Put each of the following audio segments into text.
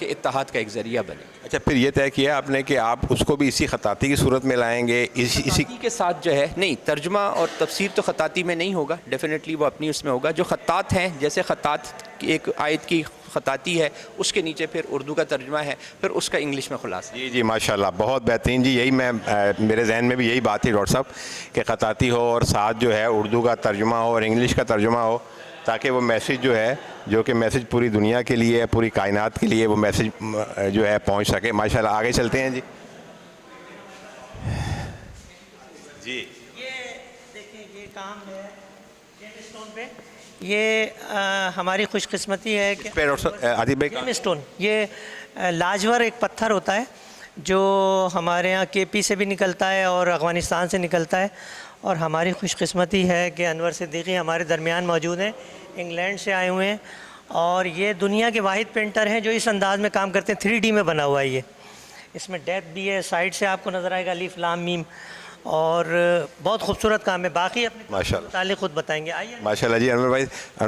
कि इत्तेहाद का एक ज़रिया बने। अच्छा, फिर ये तय किया आपने कि आप उसको भी इसी ख़ताती की सूरत में लाएंगे, इसी खत्ताती के साथ जो है, नहीं, तर्जुमा और तफसीर तो खत्ताती में नहीं होगा, डेफिनेटली वो अपनी उसमें होगा। जो खत्तात हैं, जैसे खत्तात की एक आयत की खत्ताती है, उसके नीचे फिर उर्दू का तर्जुमा है, फिर उसका इंग्लिश में खुलासा। जी जी, माशाल्लाह, बहुत बेहतरीन जी। यही मैं मेरे जहन में भी यही बात थी डॉक्टर साहब कि खत्ताती हो और साथ जो है उर्दू का तर्जुमा हो और इंग्लिश का तर्जुमा हो, ताकि वो मैसेज जो है, जो कि मैसेज पूरी दुनिया के लिए, पूरी कायनात के लिए वो मैसेज जो है पहुंच सके। माशाल्लाह, आगे चलते हैं जी। जी, ये देखिए, ये काम है जेम स्टोन पे। ये हमारी खुशकिस्मती है कि आदिब भाई जेम स्टोन, ये लाजवर एक पत्थर होता है जो हमारे यहाँ केपी से भी निकलता है और अफ़गानिस्तान से निकलता है। और हमारी खुशकिस्मती है कि अनवर सिद्दीकी हमारे दरमियान मौजूद हैं, इंग्लैंड से आए हुए हैं। और ये दुनिया के वाहिद पेंटर हैं जो इस अंदाज़ में काम करते हैं। 3D में बना हुआ है ये, इसमें डेप्थ भी है, साइड से आपको नज़र आएगा अलिफ लाम मीम, और बहुत खूबसूरत काम है। बाकी अपने माशाल्लाह खुद बताएंगे। आइए। माशाल्लाह जी। अनवर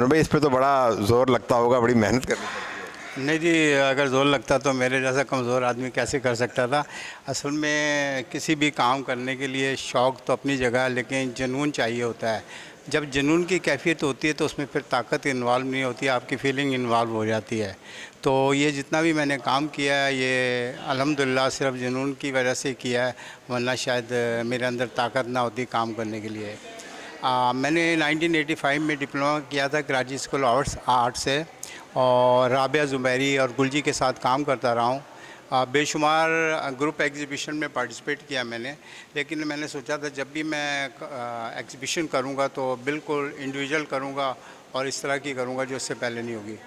भाई, इस पर तो बड़ा ज़ोर लगता होगा, बड़ी मेहनत करनी पड़ती है। नहीं जी, अगर ज़ोर लगता तो मेरे जैसा कमज़ोर आदमी कैसे कर सकता था। असल में किसी भी काम करने के लिए शौक़ तो अपनी जगह है, लेकिन जुनून चाहिए होता है। जब जुनून की कैफियत होती है तो उसमें फिर ताकत इन्वॉल्व नहीं होती, आपकी फीलिंग इन्वॉल्व हो जाती है। तो ये जितना भी मैंने काम किया है, ये अल्हम्दुलिल्लाह सिर्फ जुनून की वजह से किया है, वरना शायद मेरे अंदर ताकत ना होती काम करने के लिए। मैंने 1985 में डिप्लोमा किया था कराची स्कूल ऑफ आर्ट से, और राबिया ज़ुबैरी और गुलजी के साथ काम करता रहा हूँ। बेशुमार ग्रुप एग्ज़िबिशन में पार्टिसिपेट किया मैंने, लेकिन मैंने सोचा था जब भी मैं एग्ज़िबिशन करूँगा तो बिल्कुल इंडिविजुअल करूँगा और इस तरह की करूँगा जो इससे पहले नहीं होगी।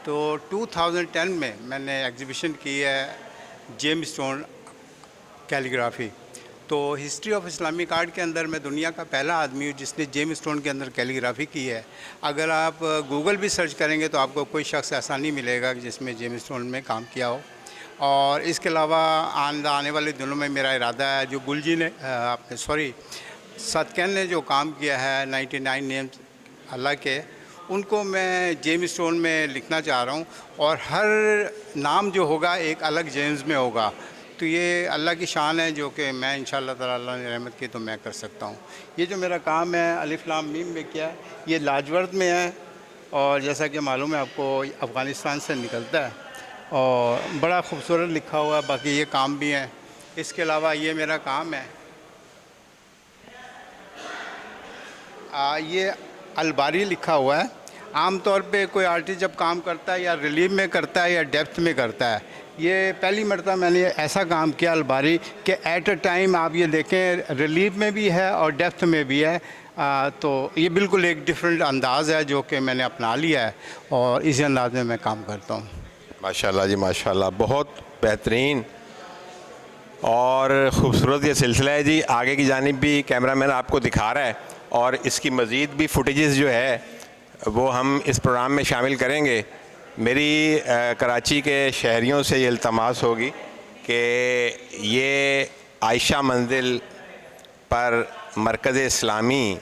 तो 2010 में मैंने एग्ज़िबिशन की है जेम स्टोन कैलीग्राफी। तो हिस्ट्री ऑफ इस्लामिक आर्ट के अंदर मैं दुनिया का पहला आदमी हूँ जिसने जेम स्टोन के अंदर कैलीग्राफी की है। अगर आप गूगल भी सर्च करेंगे तो आपको कोई शख्स ऐसा नहीं मिलेगा जिसमें जेम स्टोन में काम किया हो। और इसके अलावा आने वाले दिनों में मेरा इरादा है, जो गुलजी ने सदकैन ने जो काम किया है 99 नेम्स अल्लाह के, उनको मैं जेम स्टोन में लिखना चाह रहा हूँ, और हर नाम जो होगा एक अलग जेम्स में होगा। तो ये अल्लाह की शान है जो कि मैं इंशाअल्लाह ताला, अल्लाह ने रहमत की तो मैं कर सकता हूँ। ये जो मेरा काम है अलिफ लाम मीम में किया है, ये लाजवर्द में है, और जैसा कि मालूम है आपको अफ़गानिस्तान से निकलता है और बड़ा खूबसूरत लिखा हुआ है। बाकी ये काम भी हैं। इसके अलावा ये मेरा काम है, ये अलबारी लिखा हुआ है। आम तौर पे कोई आर्टिस्ट जब काम करता है या रिलीफ में करता है या डेप्थ में करता है, ये पहली मरतबा मैंने ऐसा काम किया अलबारी कि एट अ टाइम आप ये देखें रिलीफ में भी है और डेप्थ में भी है। तो ये बिल्कुल एक डिफरेंट अंदाज़ है जो कि मैंने अपना लिया है, और इसी अंदाज में मैं काम करता हूँ। माशाल्लाह जी, माशाल्लाह, बहुत बेहतरीन और ख़ूबसूरत ये सिलसिला है जी। आगे की जानिब भी कैमरामैन आपको दिखा रहा है, और इसकी मज़ीद भी फुटेजेस जो है वो हम इस प्रोग्राम में शामिल करेंगे। मेरी कराची के शहरियों से ये इल्तमास होगी कि ये आयशा मंजिल पर मरकज़ इस्लामी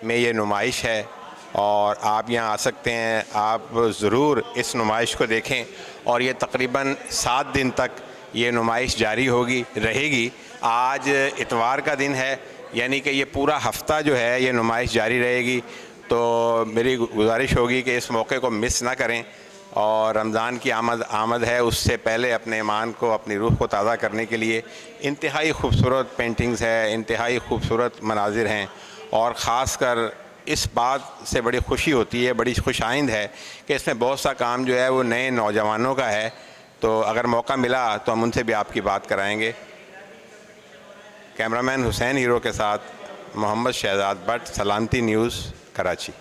में ये नुमाइश है, और आप यहाँ आ सकते हैं। आप ज़रूर इस नुमाइश को देखें, और ये तकरीबन 7 दिन तक ये नुमाइश जारी रहेगी। आज इतवार का दिन है, यानी कि ये पूरा हफ़्ता जो है ये नुमाइश जारी रहेगी। तो मेरी गुजारिश होगी कि इस मौके को मिस ना करें, और रमज़ान की आमद है, उससे पहले अपने ईमान को, अपनी रूह को ताज़ा करने के लिए इंतहाई खूबसूरत पेंटिंग्स है, इंतहाई खूबसूरत मनाजिर हैं। और ख़ास कर इस बात से बड़ी खुशी होती है, बड़ी खुशाइंद है कि इसमें बहुत सा काम जो है वो नए नौजवानों का है। तो अगर मौका मिला तो हम उनसे भी आपकी बात कराएंगे। कैमरामैन हुसैन हीरो के साथ मोहम्मद शहजाद भट्ट, सलामती न्यूज़, कराची।